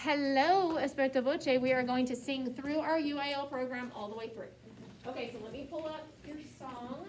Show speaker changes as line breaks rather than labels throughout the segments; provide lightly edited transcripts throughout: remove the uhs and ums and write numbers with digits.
Hello, Esperto Voce. We are going to sing through our UIL program all the way through. Okay, so let me pull up your song.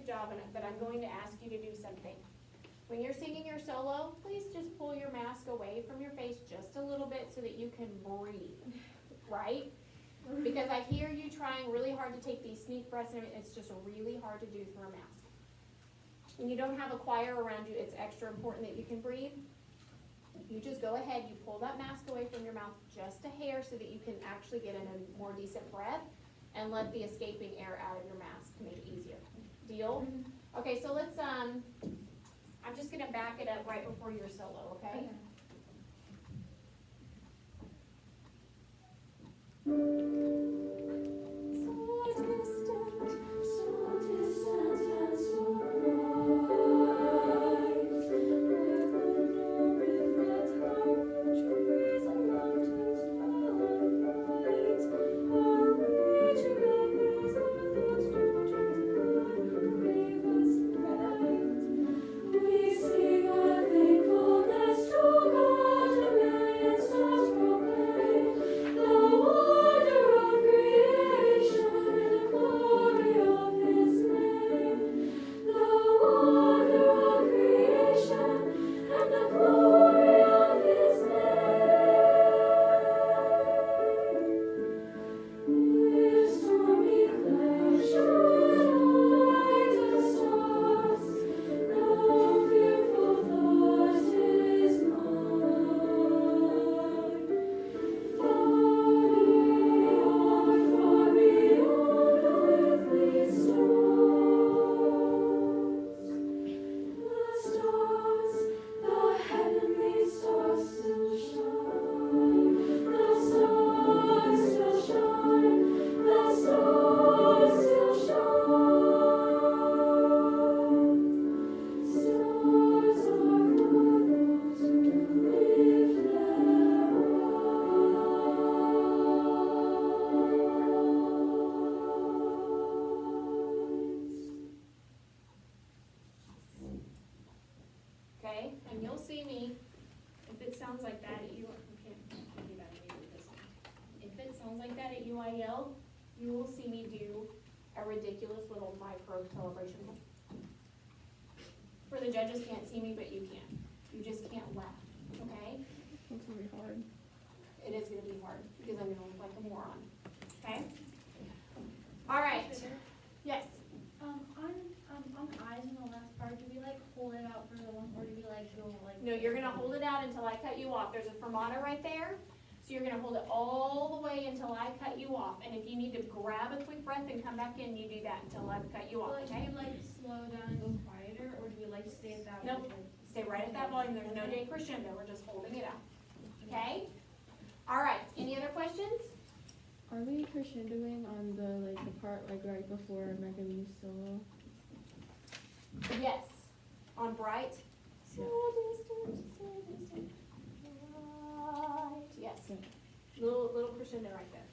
Job in it, but I'm going to ask you to do something. When you're singing your solo, please just pull your mask away from your face just a little bit so that you can breathe, right? Because I hear you trying really hard to take these sneak breaths, and it's just really hard to do through a mask. When you don't have a choir around you, it's extra important that you can breathe. You just go ahead, you pull that mask away from your mouth just a hair so that you can actually get in a more decent breath and let the escaping air out of your mask to make it easier. Deal? Okay, so let's, I'm just gonna back it up right before your solo, okay? Okay, and you'll see me, if it sounds like that at you can't do that maybe this one. If it sounds like that at UIL, you will see me do a ridiculous little micro celebration. For the judges can't see me, but you can. You just can't laugh, okay?
It's gonna be hard.
It is gonna be hard, because I'm gonna look like a moron, okay? All right, yes.
On eyes in the last part, do we like hold it out for the one, or do we like go like?
No, you're gonna hold it out until I cut you off. There's a fermata right there. So you're gonna hold it all the way until I cut you off. And if you need to grab a quick breath and come back in, you do that until I've cut you off,
Like,
okay?
do we like slow down and go quieter, or do we like stay at that?
Nope. Stay right at that volume. There's no day crescendo. We're just holding it out, okay? All right, any other questions?
Are we crescendoing on the part right before Megani's solo?
Yes. On bright. So distant, so distant. Right. Yes.
Yeah.
Little crescendo right there.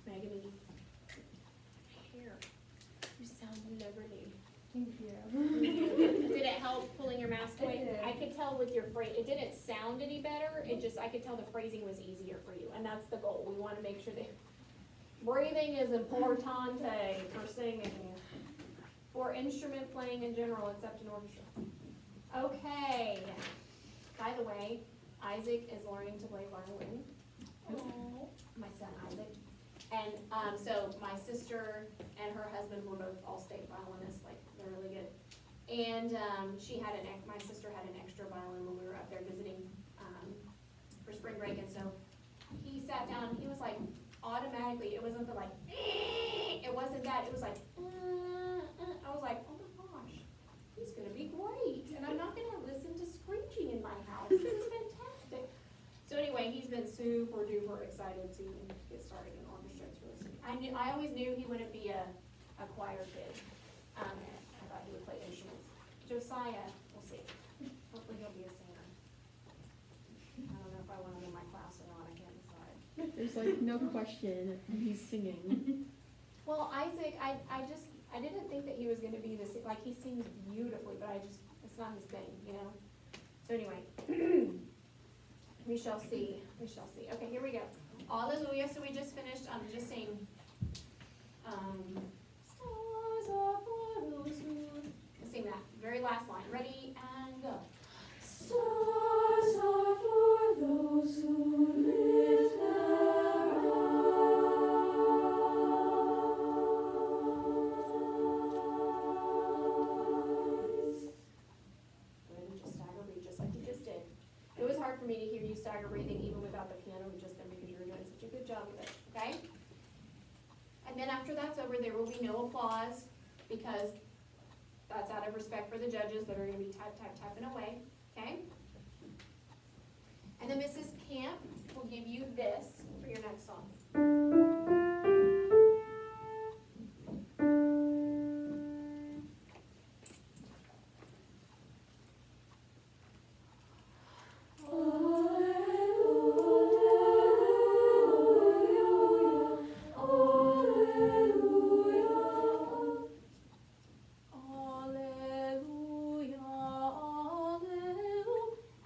Maggie. Here. You sound liberty.
Thank you.
Did it help pulling your mask
It
away?
did.
I could tell with your phrase, it didn't sound any better, it just, I could tell the phrasing was easier for you, and that's the goal. We wanna make sure that breathing is importante for singing, for instrument playing in general, except in orchestra. Okay, by the way, Isaac is learning to play violin. My son Isaac. And, so my sister and her husband were both all-state violinists, like, they're really good. And, my sister had an extra violin when we were up there visiting, for spring break, and so he sat down, he was like, automatically, it wasn't the like, it wasn't that, it was like, I was like, oh my gosh, he's gonna be great, and I'm not gonna listen to screeching in my house, this is fantastic. So anyway, he's been super duper excited to get started in orchestra, it's really sweet. I always knew he wouldn't be a choir kid, I thought he would play instruments. Josiah, we'll see, hopefully he'll be a singer. I don't know if I want him in my class or not, I can't decide.
There's like no question, he's singing.
Well, Isaac, I didn't think that he was gonna be this, like, he sings beautifully, but it's not his thing, you know? So anyway, we shall see. Okay, here we go. Hallelujah, so we just finished, just saying, stars are for those who, let's sing that, very last line, ready, and go. Stars are for those who live their eyes. Good, just stagger breathe, just like you just did. It was hard for me to hear you stagger breathing even without the piano, just then because you were doing such a good job with it, okay? And then after that's over, there will be no applause, because that's out of respect for the judges that are gonna be typing away, okay? And then Mrs. Camp will give you this for your next song.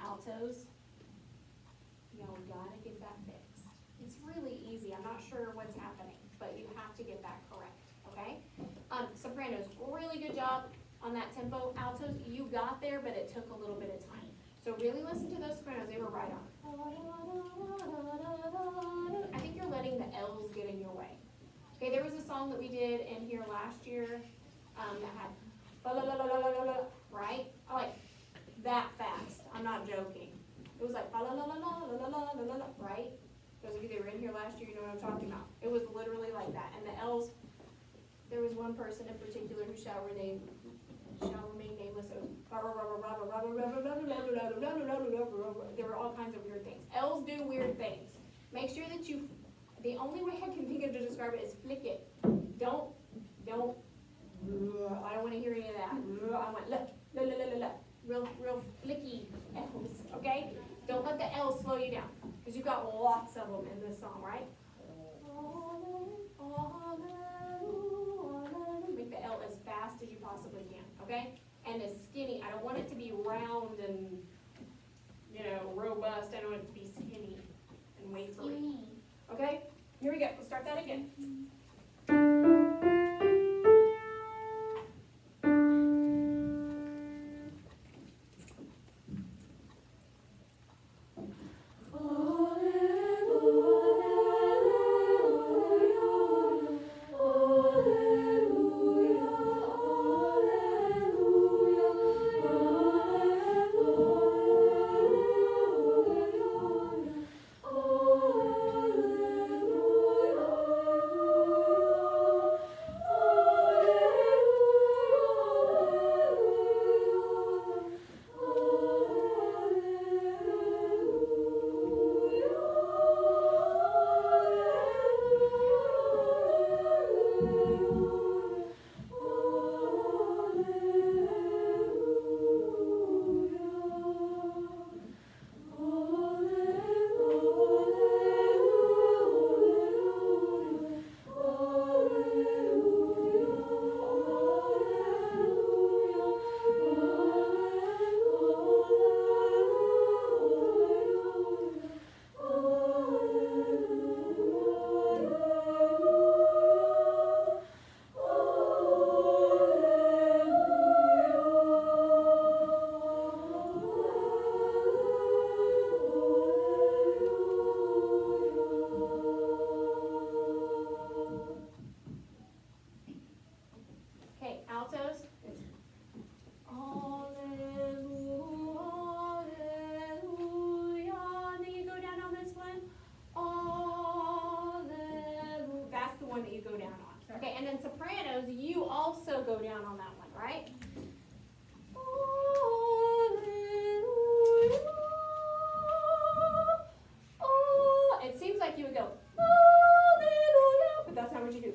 Altos, y'all gotta get that fixed. It's really easy, I'm not sure what's happening, but you have to get that correct, okay? Sopranos, really good job on that tempo. Altos, you got there, but it took a little bit of time. So really listen to those sopranos, they were right on. I think you're letting the L's get in your way. Okay, there was a song that we did in here last year, that had right? I like that fast, I'm not joking. It was like right? Those of you that were in here last year, you know what I'm talking about. It was literally like that, and the L's, there was one person in particular who shall remain nameless. It was there were all kinds of weird things. L's do weird things. Make sure that you, the only way I can think of to describe it is flick it. Don't, I don't wanna hear any of that. I want real flicky L's, okay? Don't let the L's slow you down, because you've got lots of them in this song, right? Make the L as fast as you possibly can, okay? And as skinny, I don't want it to be round and, robust, I don't want it to be skinny and wafery. Okay, here we go, let's start that again. right? Oh, it seems like you would go, hallelujah, but that's not what you do.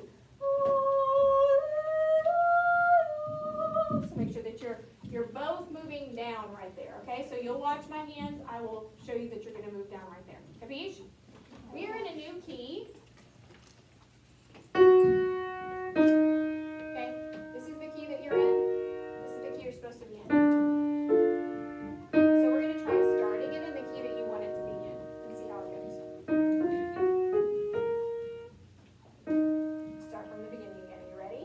So make sure that you're both moving down right there, okay? So you'll watch my hands, I will show you that you're gonna move down right there. Capiche? We are in a new key. Okay, this is the key that you're in. This is the key you're supposed to be in. So we're gonna try starting it in the key that you want it to be in and see how it goes. Start from the beginning again. Are you ready?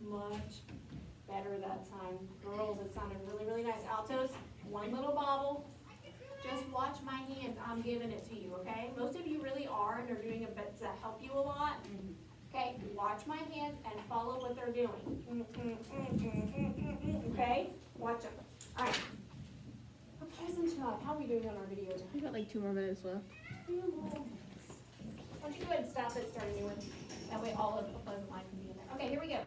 Much better that time. Girls, it sounded really, really nice. Altos, one little bobble. Just watch my hands. I'm giving it to you, okay? Most of you really are, and they're doing a bit to help you a lot. Okay, watch my hands and follow what they're doing. Okay? Watch them. All right. A pleasant job. How are we doing on our video time?
We got like 2 more minutes left.
Why don't you go ahead and stop it, start a new one? That way all of A Pleasant Life can be in there. Okay, here we go.